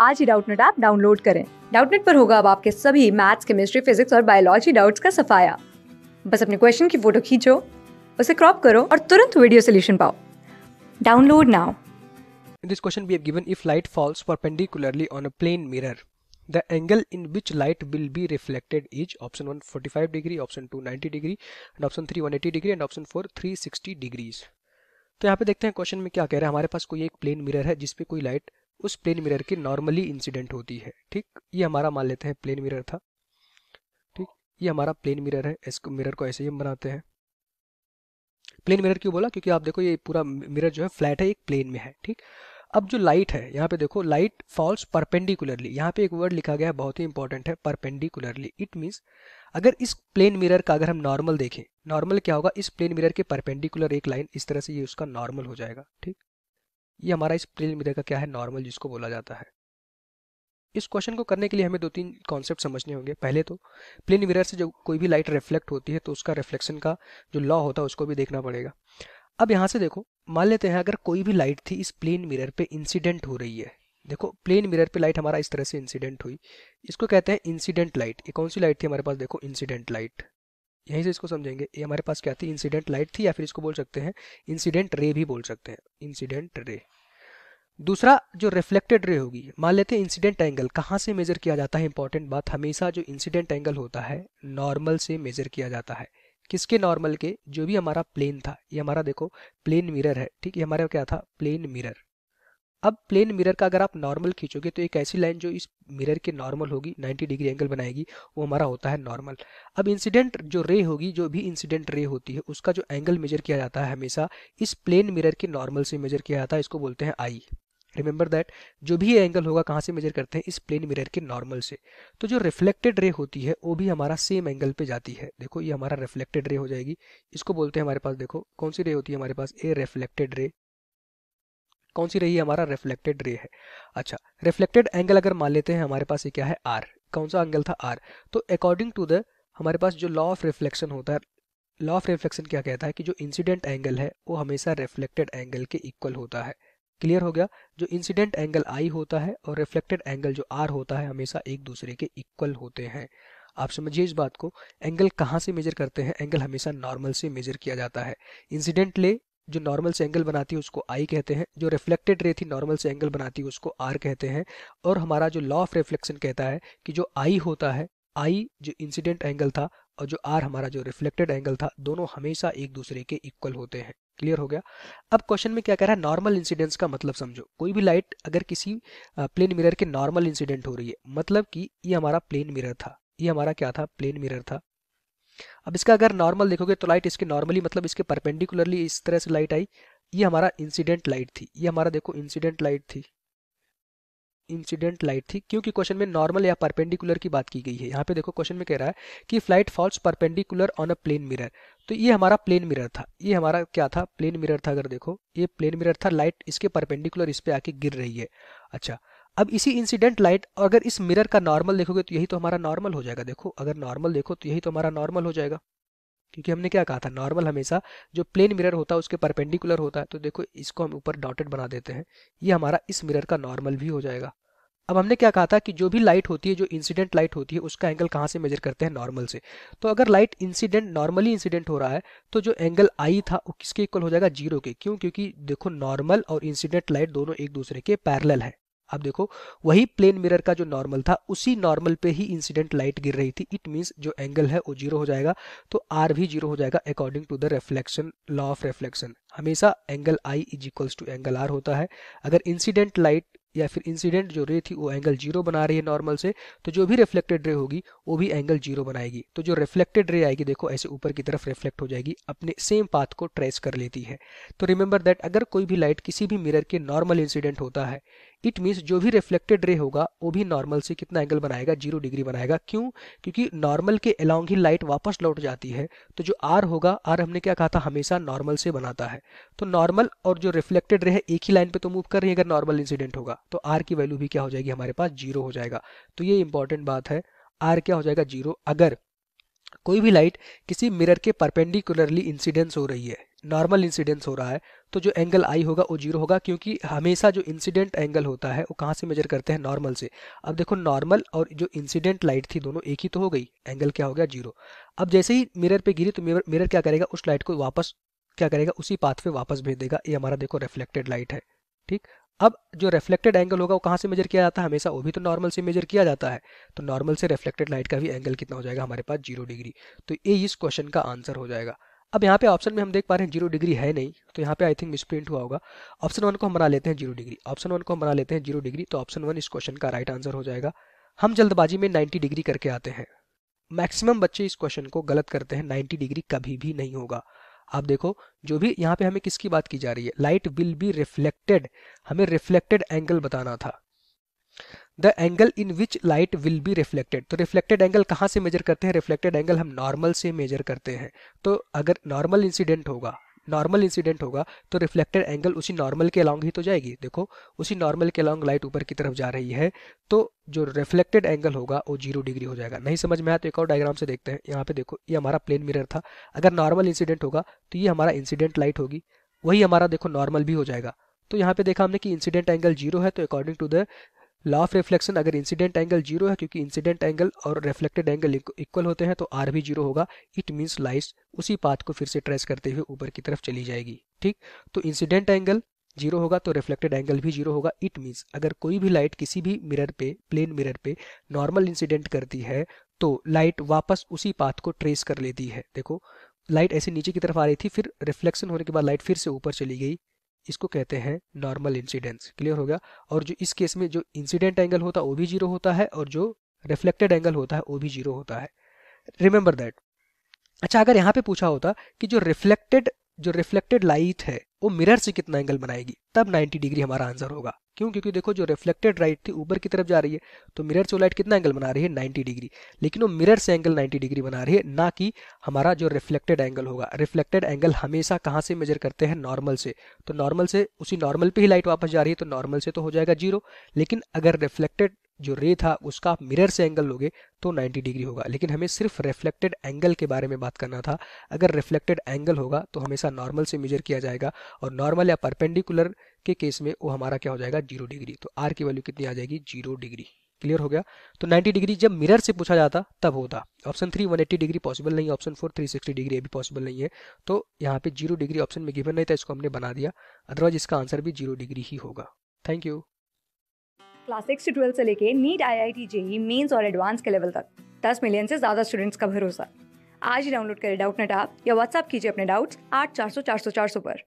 आज ही Doubtnut app download करें। Doubtnut पर होगा अब आपके सभी मैथ्स, केमिस्ट्री, फिजिक्स और बायोलॉजी डाउट्स का सफाया। बस अपने क्वेश्चन की फोटो खींचो, उसे क्रॉप करो और तुरंत वीडियो सोल्यूशन पाओ। Download now. In this question we have given if light falls perpendicularly on a plane mirror, the angle in which light will be reflected is option 1 45 degree, option 2 90 degree and option 3 180 degree and option 4 360 degrees। तो यहाँ पे देखते हैं question में क्या कह रहा है। हमारे पास कोई एक प्लेन मिरर है जिसपे कोई लाइट उस प्लेन मिरर के नॉर्मली इंसिडेंट होती है। ठीक, ये हमारा मान लेते हैं प्लेन मिरर था। ठीक, ये हमारा प्लेन मिरर है। इस मिरर को ऐसे ही हम बनाते हैं। प्लेन मिरर क्यों बोला? क्योंकि आप देखो ये पूरा मिरर जो है फ्लैट है, एक प्लेन में है। ठीक, अब जो लाइट है यहाँ पे देखो, लाइट फॉल्स परपेंडिकुलरली। यहाँ पे एक वर्ड लिखा गया है, बहुत ही इंपॉर्टेंट है, परपेंडिकुलरली। इट मीन्स अगर इस प्लेन मिरर का अगर हम नॉर्मल देखें, नॉर्मल क्या होगा, इस प्लेन मिरर के परपेंडिकुलर एक लाइन इस तरह से, ये उसका नॉर्मल हो जाएगा। ठीक, ये हमारा इस प्लेन मिरर का क्या है, नॉर्मल, जिसको बोला जाता है। इस क्वेश्चन को करने के लिए हमें दो तीन कॉन्सेप्ट समझने होंगे। पहले तो प्लेन मिरर से जब कोई भी लाइट रिफ्लेक्ट होती है तो उसका रिफ्लेक्शन का जो लॉ होता है उसको भी देखना पड़ेगा। अब यहाँ से देखो, मान लेते हैं अगर कोई भी लाइट थी इस प्लेन मिरर पे इंसिडेंट हो रही है। देखो प्लेन मिरर पे लाइट हमारा इस तरह से इंसिडेंट हुई, इसको कहते हैं इंसिडेंट लाइट। ये कौन सी लाइट थी हमारे पास? देखो इंसिडेंट लाइट। यहीं से इसको समझेंगे, ये हमारे पास क्या थी, इंसिडेंट लाइट थी, या फिर इसको बोल सकते हैं इंसिडेंट रे भी बोल सकते हैं, इंसिडेंट रे। दूसरा जो रिफ्लेक्टेड रे होगी, मान लेते हैं इंसिडेंट एंगल कहाँ से मेजर किया जाता है। इंपॉर्टेंट बात, हमेशा जो इंसिडेंट एंगल होता है नॉर्मल से मेजर किया जाता है। किसके? नॉर्मल के। जो भी हमारा प्लेन था, ये हमारा देखो प्लेन मिरर है। ठीक, ये हमारा क्या था, प्लेन मिरर। अब प्लेन मिरर का अगर आप नॉर्मल खींचोगे तो एक ऐसी लाइन जो इस मिरर के नॉर्मल होगी, 90 डिग्री एंगल बनाएगी, वो हमारा होता है नॉर्मल। अब इंसिडेंट जो रे होगी, जो भी इंसिडेंट रे होती है, उसका जो एंगल मेजर किया जाता है हमेशा इस प्लेन मिरर के नॉर्मल से मेजर किया जाता है, इसको बोलते हैं आई। रिमेंबर दैट, जो भी ये एंगल होगा कहाँ से मेजर करते हैं, इस प्लेन मिरर के नॉर्मल से। तो जो रिफ्लेक्टेड रे होती है वो भी हमारा सेम एंगल पे जाती है। देखो ये हमारा रिफ्लेक्टेड रे हो जाएगी, इसको बोलते हैं हमारे पास, देखो कौन सी रे होती है हमारे पास, ए रिफ्लेक्टेड रे। कौन सी रही है? हमारा रिफ्लेक्टेड रे है। अच्छा, रिफ्लेक्टेड एंगल अगर मान लेते हैं हमारे पास ये क्या है, आर। कौन सा एंगल था? आर। तो अकॉर्डिंग टू द हमारे पास जो लॉ ऑफ रिफ्लेक्शन होता है, लॉ ऑफ रिफ्लेक्शन क्या कहता है कि जो इंसिडेंट एंगल है वो हमेशा रिफ्लेक्टेड एंगल के इक्वल होता है। क्लियर हो गया? जो इंसिडेंट एंगल आई होता है और रिफ्लेक्टेड एंगल जो आर होता है हमेशा एक दूसरे के इक्वल होते हैं। आप समझिए इस बात को। एंगल कहाँ से मेजर करते हैं? एंगल हमेशा नॉर्मल से मेजर किया जाता है। इंसिडेंट ले जो नॉर्मल से एंगल बनाती है उसको आई कहते हैं, जो रिफ्लेक्टेड रे थी नॉर्मल से एंगल बनाती है उसको आर कहते हैं। और हमारा जो लॉ ऑफ रिफ्लेक्शन कहता है कि जो आई होता है, आई जो इंसिडेंट एंगल था और जो आर हमारा जो रिफ्लेक्टेड एंगल था, दोनों हमेशा एक दूसरे के इक्वल होते हैं। क्लियर हो गया? अब क्वेश्चन में क्या कह रहा है, नॉर्मल इंसिडेंस का मतलब समझो। कोई भी लाइट अगर किसी प्लेन मिरर के नॉर्मल इंसिडेंट हो रही है, मतलब कि ये हमारा प्लेन मिरर था, ये हमारा क्या था, प्लेन मिरर था। अब इसका अगर नॉर्मल देखोगे तो लाइट इसके नॉर्मली मतलब इसके परपेंडिकुलरली इस तरह से लाइट आई, ये हमारा इंसिडेंट लाइट थी। ये हमारा देखो इंसिडेंट लाइट थी, इंसिडेंट लाइट थी, क्योंकि क्वेश्चन में नॉर्मल या परपेंडिकुलर की बात की गई है। यहाँ पे देखो क्वेश्चन में कह रहा है कि flight falls perpendicular on a plane mirror. तो ये हमारा प्लेन मिरर था, ये हमारा क्या था, प्लेन मिरर था। अगर देखो ये प्लेन मिरर था, लाइट इसके परपेंडिकुलर इस पे आके गिर रही है। अच्छा, अब इसी इंसिडेंट लाइट और अगर इस मिरर का नॉर्मल देखोगे तो यही तो हमारा नॉर्मल हो जाएगा। देखो अगर नॉर्मल देखो तो यही तो हमारा नॉर्मल हो जाएगा, क्योंकि हमने क्या कहा था, नॉर्मल हमेशा जो प्लेन मिरर होता है उसके परपेंडिकुलर होता है। तो देखो इसको हम ऊपर डॉटेड बना देते हैं, ये हमारा इस मिरर का नॉर्मल भी हो जाएगा। अब हमने क्या कहा था कि जो भी लाइट होती है, जो इंसिडेंट लाइट होती है, उसका एंगल कहाँ से मेजर करते हैं, नॉर्मल से। तो अगर लाइट इंसिडेंट नॉर्मली इंसिडेंट हो रहा है तो जो एंगल आई था वो किसके इक्वल हो जाएगा, जीरो के। क्यों? क्योंकि देखो नॉर्मल और इंसिडेंट लाइट दोनों एक दूसरे के पैरेलल है। अब देखो वही प्लेन मिरर का जो नॉर्मल था उसी नॉर्मल पे ही इंसिडेंट लाइट गिर रही थी। इट मींस जो एंगल है वो जीरो हो जाएगा, तो आर भी जीरो हो जाएगा according to the reflection, law of reflection. हमेशा angle I is equals to angle R होता है। अगर इंसिडेंट लाइट या फिर इंसिडेंट जो रे थी वो एंगल जीरो बना रही है नॉर्मल से, तो जो भी रिफ्लेक्टेड रे होगी वो भी एंगल जीरो बनाएगी। तो जो रिफ्लेक्टेड रे आएगी देखो ऐसे ऊपर की तरफ रिफ्लेक्ट हो जाएगी, अपने सेम पाथ को ट्रेस कर लेती है। तो रिमेंबर दैट अगर कोई भी लाइट किसी भी मिरर के नॉर्मल इंसिडेंट होता है, इट मीन्स जो भी रिफ्लेक्टेड रे होगा वो भी नॉर्मल से कितना एंगल बनाएगा, 0 डिग्री बनाएगा। क्यों? क्योंकि नॉर्मल के अलोंग ही लाइट वापस लौट जाती है। तो जो आर होगा, आर हमने क्या कहा था, हमेशा नॉर्मल से बनाता है। तो नॉर्मल और जो रिफ्लेक्टेड रे है एक ही लाइन पे तो मूव कर रही है। अगर नॉर्मल इंसिडेंट होगा तो आर की वैल्यू भी क्या हो जाएगी, हमारे पास जीरो हो जाएगा। तो ये इंपॉर्टेंट बात है, आर क्या हो जाएगा, जीरो। अगर कोई भी लाइट किसी मिरर के परपेंडिकुलरली इंसिडेंस हो रही है, नॉर्मल इंसिडेंस हो रहा है, तो जो एंगल आई होगा वो जीरो होगा, क्योंकि हमेशा जो इंसिडेंट एंगल होता है वो कहाँ से मेजर करते हैं, नॉर्मल से। अब देखो नॉर्मल और जो इंसिडेंट लाइट थी दोनों एक ही तो हो गई, एंगल क्या हो गया, जीरो। अब जैसे ही मिरर पे गिरी तो मिरर क्या करेगा, उस लाइट को वापस क्या करेगा, उसी पाथ पे वापस भेज देगा। ये हमारा देखो रिफ्लेक्टेड लाइट है, ठीक। अब जो रिफ्लेक्टेड एंगल होगा वो कहाँ से मेजर किया जाता है, हमेशा वो भी तो नॉर्मल से मेजर किया जाता है। तो नॉर्मल से रिफ्लेक्टेड लाइट का भी एंगल कितना हो जाएगा हमारे पास, 0 डिग्री। तो ये इस क्वेश्चन का आंसर हो जाएगा। अब यहाँ पे ऑप्शन में हम देख पा रहे हैं 0 डिग्री है नहीं, तो यहाँ पे आई थिंक मिसप्रिंट हुआ होगा। ऑप्शन 1 को हम बना लेते हैं 0 डिग्री, ऑप्शन 1 को हम बना लेते हैं 0 डिग्री, तो ऑप्शन 1 इस क्वेश्चन का राइट आंसर हो जाएगा। हम जल्दबाजी में 90 डिग्री करके आते हैं। मैक्सिमम बच्चे इस क्वेश्चन को गलत करते हैं, 90 डिग्री कभी भी नहीं होगा। आप देखो जो भी यहाँ पे हमें किसकी बात की जा रही है, लाइट विल बी रिफ्लेक्टेड, हमें रिफ्लेक्टेड एंगल बताना था। The angle in which light will be reflected, तो रिफ्लेक्टेड एंगल कहाँ से मेजर करते हैं, रिफ्लेक्टेड एंगल हम नॉर्मल से मेजर करते हैं। तो अगर नॉर्मल इंसिडेंट होगा तो रिफ्लेक्टेड एंगल उसी नॉर्मल के अलॉन्ग ही तो जाएगी। देखो उसी नॉर्मल के अलॉन्ग लाइट ऊपर की तरफ जा रही है, तो जो रिफ्लेक्टेड एंगल होगा वो 0 डिग्री हो जाएगा। नहीं समझ में आया तो एक और डायग्राम से देखते हैं। यहाँ पे देखो ये हमारा प्लेन मिरर था, अगर नॉर्मल इंसिडेंट होगा तो ये हमारा इंसिडेंट लाइट होगी, वही हमारा देखो नॉर्मल भी हो जाएगा। तो यहाँ पे देखा हमने कि इंसिडेंट एंगल 0 है, तो according to the law of reflection अगर इंसिडेंट एंगल 0 है, क्योंकि इंसिडेंट एंगल और रिफ्लेक्टेड एंगल इक्वल होते हैं, तो आर भी 0 होगा। इट मीन्स लाइट उसी पाथ को फिर से ट्रेस करते हुए ऊपर की तरफ चली जाएगी, ठीक। तो इंसिडेंट एंगल 0 होगा तो रिफ्लेक्टेड एंगल भी 0 होगा। इट मीन्स अगर कोई भी लाइट किसी भी मिरर पे, प्लेन मिरर पे नॉर्मल इंसिडेंट करती है तो लाइट वापस उसी पाथ को ट्रेस कर लेती है। देखो लाइट ऐसे नीचे की तरफ आ रही थी, फिर रिफ्लेक्शन होने के बाद लाइट फिर से ऊपर चली गई, इसको कहते हैं नॉर्मल इंसिडेंस। क्लियर हो गया। और जो इस केस में जो इंसिडेंट एंगल होता है वो भी 0 होता है, और जो रिफ्लेक्टेड एंगल होता है वो भी 0 होता है। Remember that. अच्छा अगर यहाँ पे पूछा होता कि जो रिफ्लेक्टेड लाइट है वो मिरर से कितना एंगल बनाएगी, तब 90 डिग्री हमारा आंसर होगा। क्यों, क्योंकि देखो जो रिफ्लेक्टेड लाइट थी ऊपर की तरफ जा रही है, तो मिरर से वो लाइट कितना एंगल बना रही है, 90 डिग्री। लेकिन वो मिरर से एंगल 90 डिग्री बना रही है, ना कि हमारा जो रिफ्लेक्टेड एंगल होगा। रिफ्लेक्टेड एंगल हमेशा कहाँ से मेजर करते हैं, नॉर्मल से। तो नॉर्मल से उसी नॉर्मल पे ही लाइट वापस जा रही है, तो नॉर्मल से तो हो जाएगा 0। लेकिन अगर रिफ्लेक्टेड जो रे था उसका आप मिरर से एंगल लोगे तो 90 डिग्री होगा। लेकिन हमें सिर्फ रिफ्लेक्टेड एंगल के बारे में बात करना था। अगर रिफ्लेक्टेड एंगल होगा तो हमेशा नॉर्मल से मेजर किया जाएगा, और नॉर्मल या परपेंडिकुलर के केस में वो हमारा क्या हो जाएगा, 0 डिग्री। तो आर की वैल्यू कितनी आ जाएगी, 0 डिग्री। क्लियर हो गया। तो 90 डिग्री जब मिरर से पूछा जाता तब होता। ऑप्शन 3 180 डिग्री पॉसिबल नहीं है, ऑप्शन 4 360 डिग्री ये भी पॉसिबल नहीं है। तो यहाँ पे 0 डिग्री ऑप्शन में गिवन नहीं था, इसको हमने बना दिया। अदरवाइज इसका आंसर भी 0 डिग्री ही होगा। Thank you. क्लास 6 से 12 से लेके नीट, IIT, JEE मेंस और एडवांस के लेवल तक 10 मिलियन से ज़्यादा स्टूडेंट्स का भरोसा। आज ही डाउनलोड करें डाउटनेट ऐप या व्हाट्सएप कीजिए अपने डाउट्स 8400 400 400 पर।